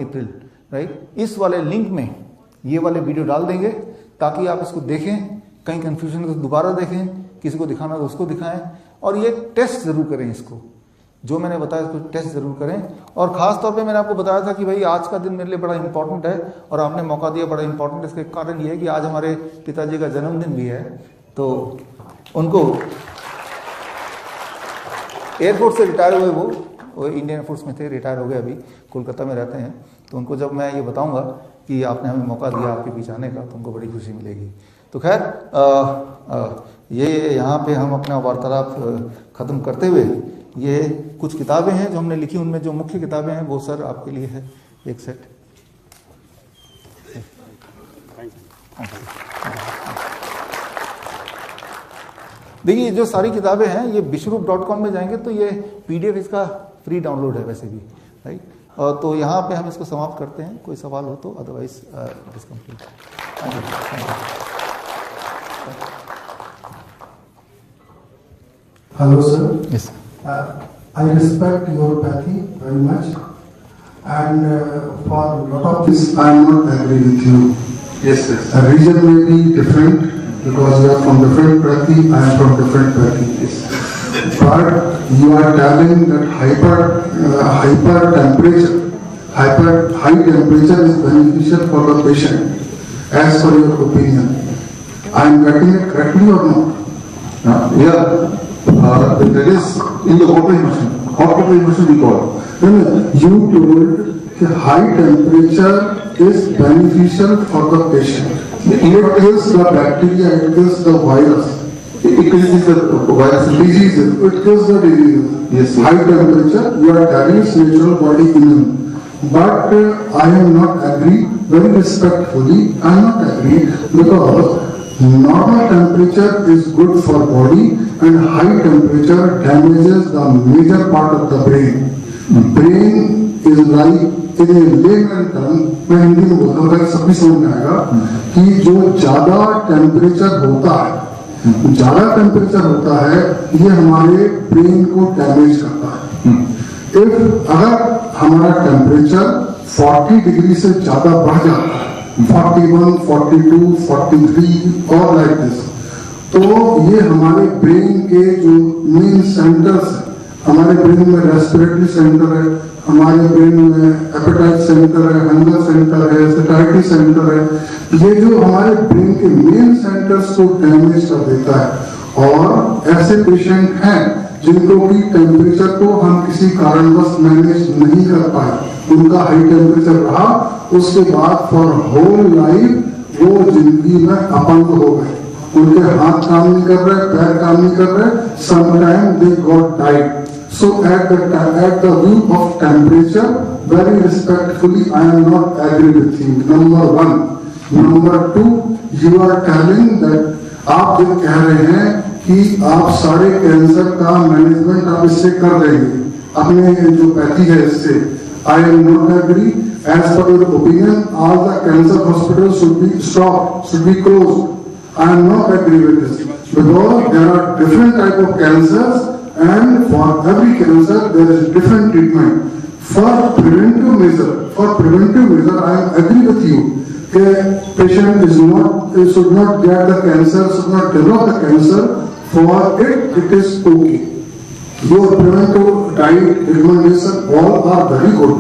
अप्रैल, right. इस वाले link में ये वाले वीडियो डाल देंगे ताकि आप इसको देखें, कहीं कंफ्यूजन तो दोबारा देखें, किसी को दिखाना तो उसको दिखाएं, और ये टेस्ट जरूर करें इसको, जो मैंने बताया इसको टेस्ट जरूर करें। और खास तौर पे मैंने आपको बताया था कि भाई आज का दिन मेरे लिए बड़ा इंपॉर्टेंट है, और आपने मौका दिया, बड़ा इंपॉर्टेंट। इसके कारण ये है कि आज हमारे पिताजी का जन्मदिन भी है, तो उनको एयरफोर्स से रिटायर हुए, वो इंडियन एयरफोर्स में थे, रिटायर हो गए, अभी कोलकाता में रहते हैं। तो उनको जब मैं ये बताऊंगा कि आपने हमें मौका दिया आपके बीच आने का, तो उनको बड़ी खुशी मिलेगी। तो खैर ये यहाँ पे हम अपना वार्तालाप ख़त्म करते हुए, ये कुछ किताबें हैं जो हमने लिखी, उनमें जो मुख्य किताबें हैं वो सर आपके लिए है एक सेट। देखिए जो सारी किताबें हैं ये विश्वरूप.com में जाएंगे तो ये PDF इसका फ्री डाउनलोड है वैसे भी, राइट। तो यहाँ पे हम इसको समाप्त करते हैं, कोई सवाल हो तो, otherwise this complete. Hello sir. Yes. I respect your Pathy very much, and for a lot of this I am not agree with you. Yes, yes. A reason may be different because you are from different Pathy, I am from different Pathy. Yes. But you are telling that high temperature is beneficial for the patient, as per your opinion. I am getting it correctly or not? Yeah. That is in the water immersion. Hot water immersion we call. You told that high temperature is beneficial for the patient. It is the bacteria, it is the virus. It is the virus Diseases. It is the disease. Yes. High temperature, you are telling its natural body immune. But I am not agree, very respectfully, I am not agree, because normal temperature is good for body and high temperature damages the major part of the brain. Brain is like in a layman term, मैं हिंदी में बोलता हूँ, सभी समझ में आएगा कि जो ज्यादा टेम्परेचर होता है, ये हमारे ब्रेन को डैमेज करता है। अगर हमारा टेम्परेचर 40 डिग्री से ज्यादा बढ़ जाता है, 41, 42, 43 और लाइक दिस, तो ये हमारे ब्रेन के जो मेन सेंटर्स हैं, हमारे ब्रेन में रेस्पिरेटरी सेंटर है, हमारे ब्रेन में एपेटाइट सेंटर है, हंगर सेंटर है, सैटिस्फैक्टरी सेंटर है, ये जो हमारे ब्रेन के मेन सेंटर्स को डैमेज कर देता है। और ऐसे पेशेंट हैं जिनको भी टेम्परेचर को हम किसी कारणवश मैनेज नहीं कर पाए, उनका हाई टेम्परेचर रहा, उसके बाद फॉर होल लाइफ वो जिंदगी में अपंग हो गए, उनके हाथ काम नहीं कर रहे, पैर काम नहीं कर रहे, sometime they got died. So at the view of temperature, very respectfully, I am not agree with you. Number one. Number two, you are telling that आप जो कह रहे हैं कि आप सारे कैंसर का मैनेजमेंट आप इससे कर लेंगे, अपने जो पैथी है इससे, I am not agree. As per your opinion, all the cancer hospitals should be stopped, should be closed. I am not agree with this because there are different type of cancers. And for every cancer there is different treatment. For preventive measure, I agree with you. A patient should not get the cancer, should not develop the cancer. For it is okay. Your preventive diet recommendation all are very good.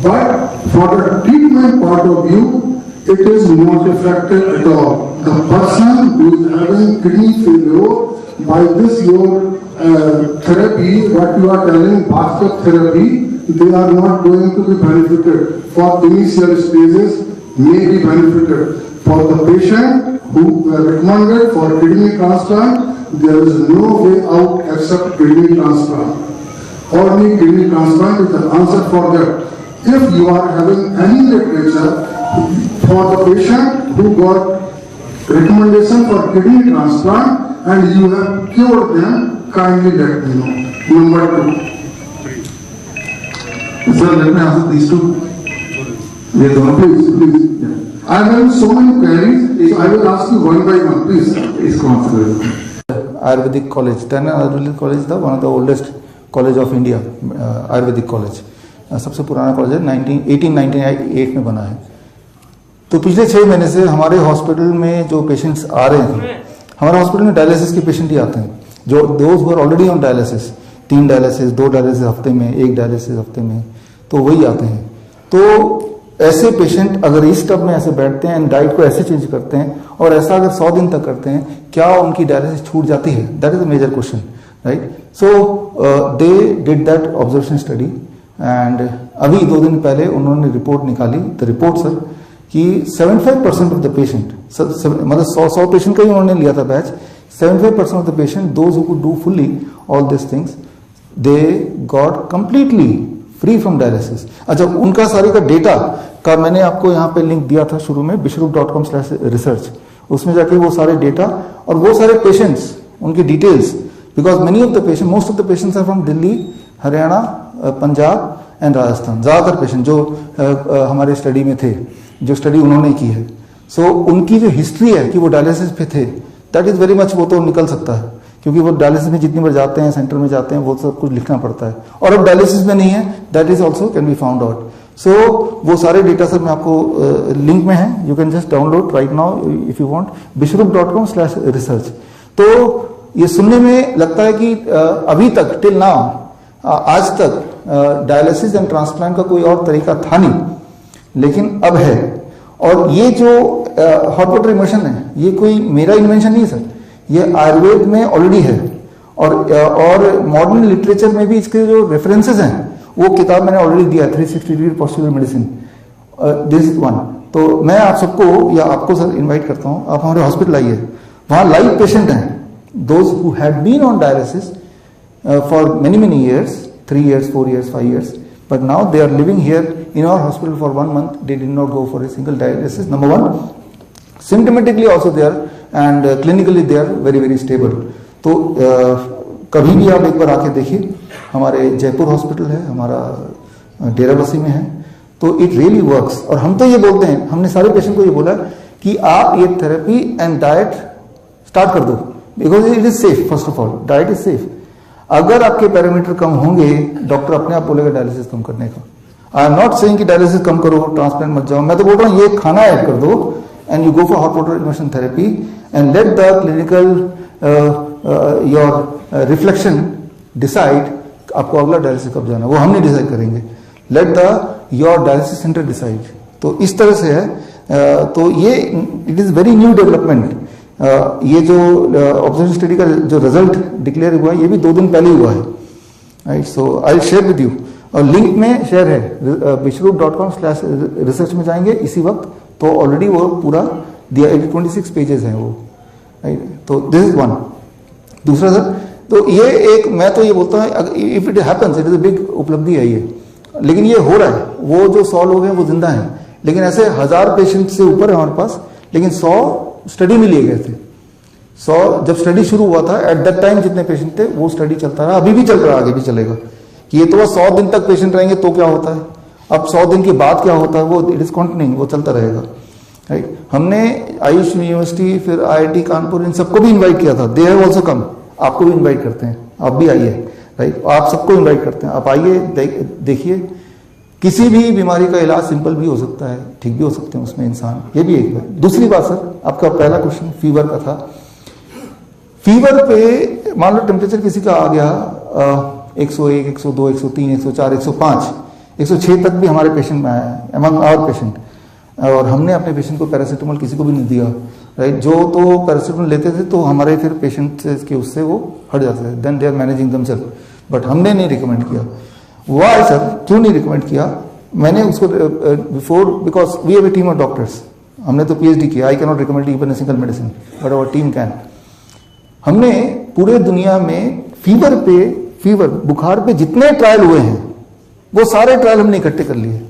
But for the treatment part of view, it is not effective at all. The person who is having kidney failure, by this your therapy, what you are telling, basket therapy, they are not going to be benefited. For initial stages, may be benefited. For the patient who recommended for kidney transplant, there is no way out except kidney transplant. Only kidney transplant is the answer for that. If you are having any literature for the patient who got recommendation for kidney transplant and you have cured them, kindly let me know. Number two. Sir, let me answer these two. Please. Yeah. I am having so many queries, so I will ask you one by one. Please. Ayurvedic College, Tana Ayurvedic College is one of the oldest college of India, Ayurvedic college. सबसे पुराना college है, 1898 में बना है। तो पिछले 6 महीने से हमारे हॉस्पिटल में जो पेशेंट्स आ रहे हैं, हमारे हॉस्पिटल में डायलिसिस के पेशेंट ही आते हैं, जो those who are already on dialysis, 3 dialysis, 2 dialysis हफ्ते में, 1 डायलिसिस हफ्ते में, तो वही आते हैं। तो ऐसे पेशेंट अगर इस टब में ऐसे बैठते हैं एंड डाइट को ऐसे चेंज करते हैं और ऐसा अगर 100 दिन तक करते हैं, क्या उनकी डायलिसिस छूट जाती है? That is a major question, right? So they did that observation study and अभी 2 दिन पहले उन्होंने रिपोर्ट निकाली, द रिपोर्ट सर, कि 75% ऑफ द पेशेंट, मतलब 100 पेशेंट का ही उन्होंने लिया था batch, 75% of the patient, those who could do fully all this things, they got completely free from dialysis. अच्छा, उनका सारे का डेटा का मैंने आपको यहाँ पे लिंक दिया था शुरू में, bishrup.com/research, उसमें जाके वो सारे डेटा और वो सारे पेशेंट्स, उनकी details, because many of the patient, most of the patients are from Delhi, Haryana, Punjab and Rajasthan, ज्यादातर पेशेंट जो हमारे स्टडी में थे, जो स्टडी उन्होंने की है। सो उनकी जो हिस्ट्री है कि वो डायलिसिस पे थे, दैट इज वेरी मच, वो तो निकल सकता है, क्योंकि वो डायलिसिस में जितनी बार जाते हैं, सेंटर में जाते हैं, वो सब कुछ लिखना पड़ता है। और अब डायलिसिस में नहीं है, that is also can be found out. So वो सारे डेटा सर मैं आपको लिंक में है, you can just download right now if you want, bishrup.com/research। तो ये सुनने में लगता है कि अभी तक टिल नाउ, आज तक डायलिसिस एंड ट्रांसप्लांट का कोई और तरीका था नहीं, लेकिन अब है। और ये जो हॉट वाटर इमर्शन है, ये कोई मेरा इन्वेंशन नहीं है सर, ये आयुर्वेद में ऑलरेडी है और मॉडर्न लिटरेचर में भी इसके जो रेफरेंसेस हैं, वो किताब मैंने ऑलरेडी दिया, 360 degree postural medicine, this is one. तो मैं आप सबको या आपको सर इनवाइट करता हूँ, आप हमारे हॉस्पिटल आइए, वहाँ लाइव पेशेंट हैं, those who had been on dialysis for many years, 3 years, 4 years, 5 years, but now they are living here in our hospital for 1 month. They did not go for a single dialysis. Number one, symptomatically also they are and clinically they are very very stable. तो कभी भी आप एक बार आके देखिए, हमारे Jaipur hospital है, हमारा डेराबस्सी में है, तो इट रियली वर्क्स। और हम तो ये बोलते हैं, हमने सारे पेशेंट को ये बोला कि आप ये थेरेपी एंड डाइट स्टार्ट कर दो, because it is safe. First of all diet is safe. अगर आपके पैरामीटर कम होंगे, डॉक्टर अपने आप बोलेगा डायलिसिस कम करने का। आई एम नॉट सेइंग कि डायलिसिस कम करो, ट्रांसप्लांट मत जाओ, मैं तो बोल रहा हूँ ये खाना ऐड कर दो and you go for hot water immersion therapy and let the clinical your reflection decide आपको अगला डायलिसिस कब जाना, वो हम नहीं डिसाइड करेंगे, let the your dialysis centre decide. तो इस तरह से है। तो ये it is very new development. ये जो ऑब्जर्वेशन स्टडी का जो रिजल्ट डिक्लेयर हुआ है, ये भी 2 दिन पहले हुआ है, right? So I share with you, और लिंक में शेयर है, bishrup.com/research में जाएंगे इसी वक्त, तो ऑलरेडी वो पूरा दिया, 26 पेजेस हैं वो, राइट? तो दिस इज वन। दूसरा सर, तो ये एक, मैं तो ये बोलता हूँ, if it happens, it is a big उपलब्धि है ये, लेकिन ये हो रहा है। वो जो 100 लोग हैं वो जिंदा हैं, लेकिन ऐसे 1000 पेशेंट से ऊपर है हमारे पास, लेकिन 100 स्टडी में लिए गए थे। 100 जब स्टडी शुरू हुआ था, एट दैट टाइम जितने पेशेंट थे, वो स्टडी चलता रहा, अभी भी चल रहा है, आगे भी चलेगा। कि ये तो 100 दिन तक पेशेंट रहेंगे तो क्या होता है, अब 100 दिन के बाद क्या होता है, वो इट इज कंटिन्यूइंग, वो चलता रहेगा, राइट? हमने आयुष यूनिवर्सिटी, फिर IIT कानपुर, इन सबको भी इन्वाइट किया था, दे हैव ऑल्सो कम। आपको भी इन्वाइट करते हैं, आप भी आइए, राइट? आप सबको इन्वाइट करते हैं, आप आइए, देखिए। किसी भी बीमारी का इलाज सिंपल भी हो सकता है, ठीक भी हो सकते हैं उसमें इंसान, ये भी एक है। दूसरी बात सर, आपका पहला क्वेश्चन फीवर का था। फीवर पे मान लो टेम्परेचर किसी का आ गया 101, 102, 103, 104, 105, 106 तक भी हमारे पेशेंट में आया है, अमंग आवर पेशेंट, और हमने अपने पेशेंट को पैरासीटामोल किसी को भी नहीं दिया, राइट? जो तो पैरासीटामोल लेते थे तो हमारे फिर पेशेंट के उससे वो हट जाते थे, then they are managing themselves, but हमने नहीं रिकमेंड किया। वाई सर, क्यों नहीं रिकमेंड किया? मैंने उसको before, because we have a team of doctors, हमने तो PhD किया, I can not recommend even a single medicine, but our team can. हमने पूरे दुनिया में फीवर बुखार पे जितने ट्रायल हुए हैं, वो सारे ट्रायल हमने इकट्ठे कर लिए,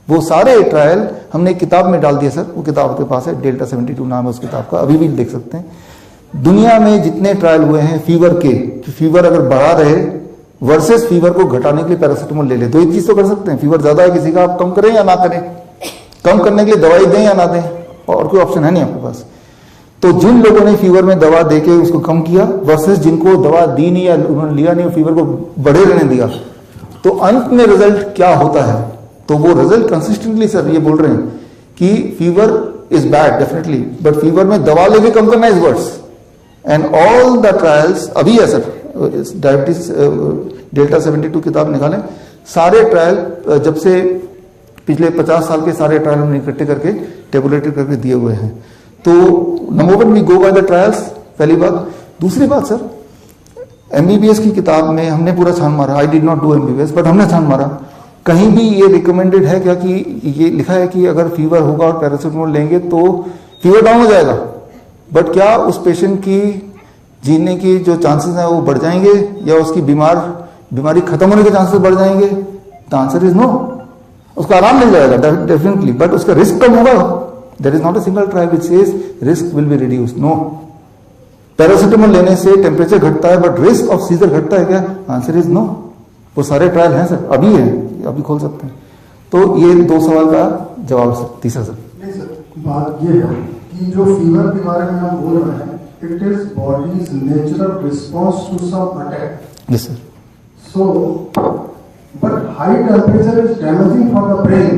वो सारे ट्रायल हमने एक किताब में डाल दिया सर, वो किताब आपके पास है, डेल्टा 72 नाम है उस किताब का, अभी भी देख सकते हैं। दुनिया में जितने ट्रायल हुए हैं फीवर के, फीवर अगर बढ़ा रहे वर्सेस फीवर को घटाने के लिए पैरासीटामोल ले ले, दो ही चीज तो कर सकते हैं। फीवर ज्यादा है किसी का, आप कम करें या ना करें, कम करने के लिए दवाई दें या ना दें, और कोई ऑप्शन है नहीं आपके पास। तो जिन लोगों ने फीवर में दवा देके उसको कम किया वर्सेस जिनको दवा दी नहीं या उन्होंने लिया नहीं, फीवर को बढ़े रहने दिया, तो अंत में रिजल्ट क्या होता है, तो वो रिजल्ट कंसिस्टेंटली सर ये बोल रहे हैं कि fever is bad definitely, but fever में दवा लेके कम करना is worse. And all the trials अभी है सर, डायबिटीज डेल्टा 72 किताब निकालें, सारे ट्रायल जब से पिछले 50 साल के सारे ट्रायल हमने इकट्ठे करके टेबुलेटेड करके दिए हुए हैं। तो number one we go by the trials, पहली बात। दूसरी बात सर, एमबीबीएस की किताब में हमने पूरा छान मारा, I did not do MBBS but हमने छान मारा, कहीं भी ये रिकमेंडेड है क्या कि ये लिखा है कि अगर फीवर होगा और पैरासिटामोल लेंगे तो फीवर डाउन हो जाएगा, बट क्या उस पेशेंट की जीने की जो चांसेस हैं वो बढ़ जाएंगे या उसकी बीमारी खत्म होने के चांसेस बढ़ जाएंगे? The answer is no. उसका आराम मिल जाएगा डेफिनेटली, बट उसका रिस्क कम होगा। There is not a single trial which says risk will be reduced, no. Paracetamol लेने से टेम्परेचर घटता है बट रिस्क ऑफ सीजर घटता है क्या? Answer is no. वो सारे ट्रायल हैं सर, अभी है, अभी खोल सकते हैं। तो ये 2 सवाल का जवाब सर। तीसरा सर, नहीं सर, बात ये है कि जो फीवर के बारे में हम बोल रहे हैं, it is body's natural response to some attack. Yes sir. So, but high temperature is damaging for the brain.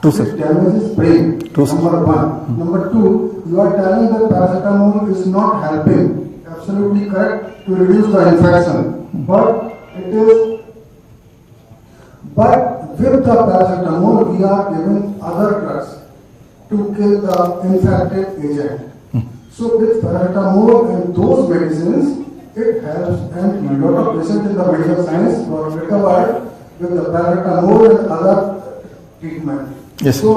True, sir. It damages brain. True, sir. Number one. Number two, you are telling that paracetamol is not helping. Absolutely correct to reduce the infection, but it is. But with the paracetamol, we are given other drugs to kill the infected agent. So with paracetamol and those medicines, it helps, and a lot of patients in the medical science were recovered with the paracetamol and other treatment. Yes. So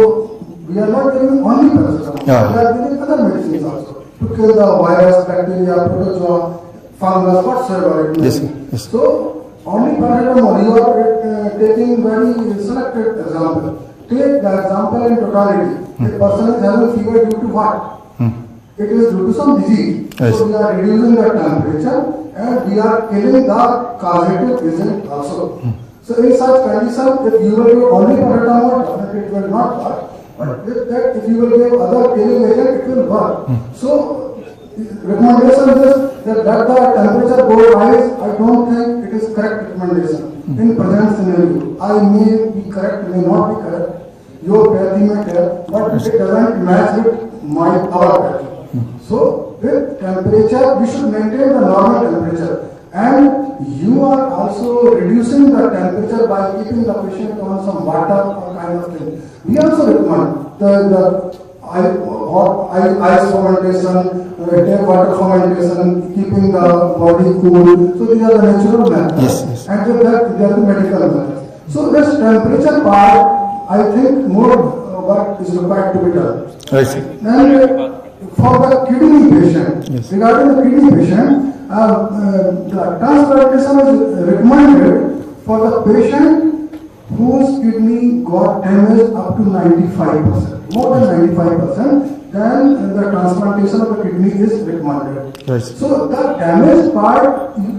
we are not giving only paracetamol. Yeah. We are giving other medicines also to kill the virus, bacteria, protozoa, fungus, whatsoever it may Yes. be. Yes. So only paracetamol. You are taking very selected example. Take the example in totality. A person is having fever due to what? It is due to some disease. Yes. So we are reducing the temperature and we are killing the causative agent also. So in such condition, if you will give only paracetamol, definitely it will not work. But with that, if you will give other killing agent, it will work. So recommendation is that let the temperature go rise. I don't think it is correct recommendation in present scenario. I may be correct, may not be correct. Your pathy may tell, but it doesn't match with our pathy. So with temperature, we should maintain the normal temperature, and you are also reducing the temperature by keeping the patient on some water or kind of thing. We also recommend the ice fermentation, tap water fermentation, keeping the body cool. So these are the natural methods. Yes, yes. And with that, they are the medical methods. So this temperature part, I think more work is required to be done. Right, sir. And for the kidney patient, Yes. regarding the kidney patient, the transplantation is recommended for the patient whose kidney got damaged up to 95%, more than 95%, then the transplantation of the kidney is recommended. Right. So the damaged part,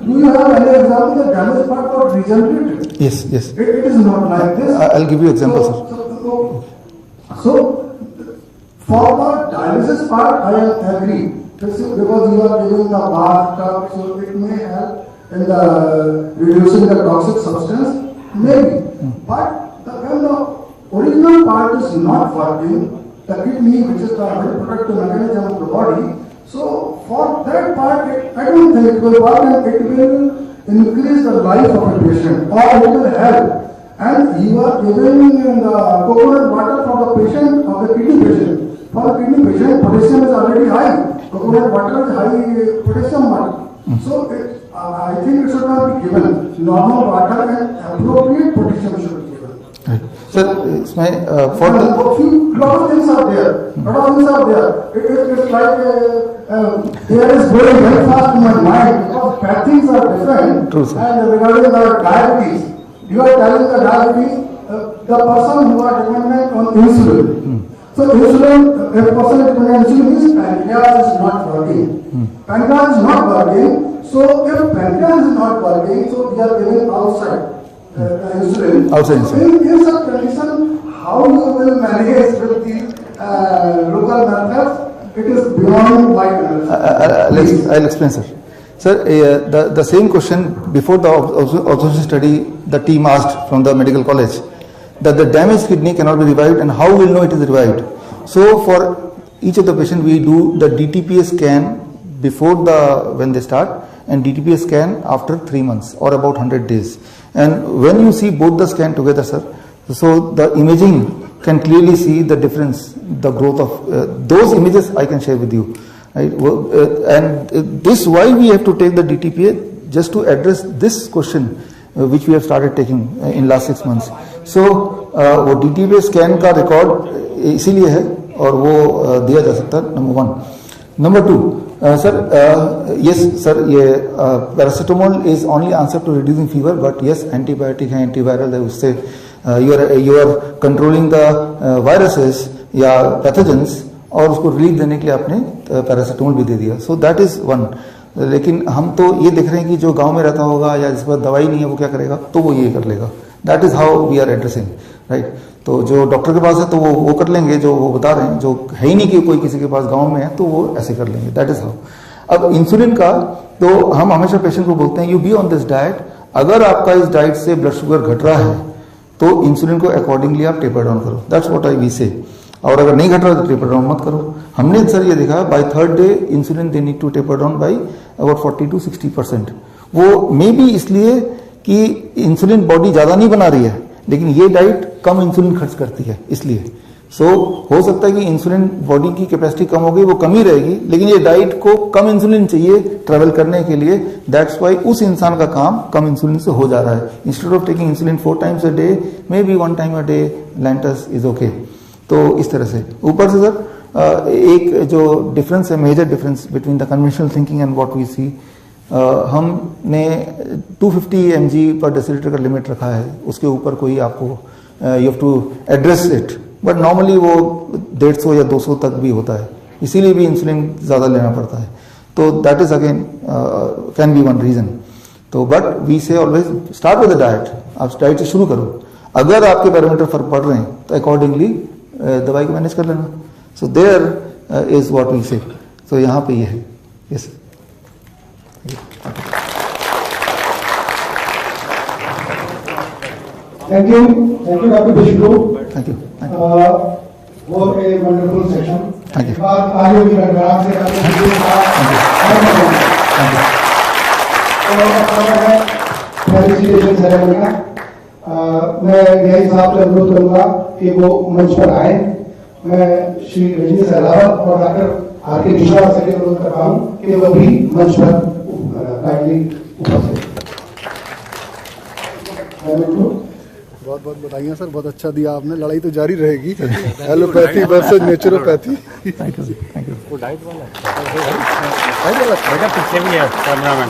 do you have any example? The damaged part got regenerated. Yes, yes. It is not like this. I'll give you example, sir. So, for the dialysis part, I agree. Because you are giving the bathtub, so it may help in the reducing the toxic substance, maybe. But when the original part is not working, the kidney, which is the reproductive mechanism of the body, so for that part, I don't think it will work, and it will increase the life of a patient, or it will help. And you are giving the coconut water for the patient, of the kidney patient. For the kidney patient, potassium is already high. Coconut water is high potassium water. So I think it should not be given. Normal water and appropriate potassium should be given. Right. Sir, इसमें for the lot of things are there. It's like there is going very fast in my mind because bad things are different. True, sir. And regarding the diabetes, you are telling the diabetes, the person who are dependent on insulin. So insulin, if a person is dependent on insulin, means pancreas is not working. Pancreas is not working. So if pancreas is not working, so we are giving outside insulin. Outside insulin. In such condition, how you will manage with the local methods, it is beyond my analysis. I'll explain, sir. Sir, the same question before the observation study, the team asked from the medical college that the damaged kidney cannot be revived, and how we'll know it is revived. So for each of the patient, we do the DTPA scan before when they start, and DTPA scan after 3 months or about 100 days. And when you see both the scan together, sir, so the imaging can clearly see the difference, the growth of those images I can share with you. Right? And this why we have to take the DTPA, just to address this question which we have started taking in last 6 months. So वो DTPA scan का record इसीलिए है और वो दिया जा सकता है, number 1. Number 2, sir yes sir, ये paracetamol is only answer to reducing fever, but yes antibiotic है, एंटीवायरल है, उससे you are controlling the viruses या पैथोजेंस, और उसको रिलीफ देने के लिए आपने पैरासीटामोल भी दे दिया. So that is 1. लेकिन हम तो ये देख रहे हैं कि जो गांव में रहता होगा या जिस पर दवाई नहीं है वो क्या करेगा, तो वो ये कर लेगा. That is how we are addressing, right. तो जो डॉक्टर के पास है तो वो कर लेंगे, जो वो बता रहे हैं, जो है ही नहीं कि कोई किसी के पास गांव में है तो वो ऐसे कर लेंगे. That is how. अब इंसुलिन का तो हम हमेशा पेशेंट को बोलते हैं, you be on this diet. अगर आपका इस डाइट से ब्लड शुगर घट रहा है तो इंसुलिन को अकॉर्डिंगली आप टेपर डाउन करो. दैट्स व्हाट आई वी से. और अगर नहीं घट रहा तो टेपर डाउन मत करो. हमने सर ये देखा, by 3rd day insulin they need to taper down by about 40 to 60%. वो मे बी इसलिए कि इंसुलिन बॉडी ज्यादा नहीं बना रही है, लेकिन ये डाइट कम इंसुलिन खर्च करती है, इसलिए. सो हो सकता है कि इंसुलिन बॉडी की कैपेसिटी कम हो गई, वो कम ही रहेगी, लेकिन ये डाइट को कम इंसुलिन चाहिए ट्रेवल करने के लिए. दैट्स वाई उस इंसान का काम कम इंसुलिन से हो जा रहा है. Instead of taking insulin 4 times a day, may be 1 time a day Lantus is okay. तो इस तरह से. ऊपर से सर एक जो डिफरेंस है, major difference between the conventional thinking and what we see, हमने 250 mg पर डेसीलीटर का लिमिट रखा है. उसके ऊपर कोई आपको you have to address it, but normally वो 150 या 200 तक भी होता है, इसीलिए भी इंसुलिन ज्यादा लेना पड़ता है. तो that is again can be one reason. तो but we say always start with the diet. आप डाइट से शुरू करो. अगर आपके पैरामीटर फर्क पड़ रहे हैं तो अकॉर्डिंगली दवाई को मैनेज कर लेना. So there is what we say. तो यहाँ पे ये है. Yes sir. Thank you, Dr. Bishnu. Thank you. For a wonderful session. Thank you. आगे भी रंगराज से फेलिसिटेशन सेरेमनी का मैं यही साहब से अनुरोध करूंगा कि वो मंच पर आए. मैं श्री रजनी सहलावत और डॉक्टर आर के मिश्रा से अनुरोध कर रहा हूँ कि वो भी मंच पर काइंडली उपस्थित. बहुत बहुत बधाइयाँ सर, बहुत अच्छा दिया आपने. लड़ाई तो जारी रहेगी. Allopathy versus naturopathy. Thank you. Thank you. वो डाइट वाला पीछे भी है कैमरामैन.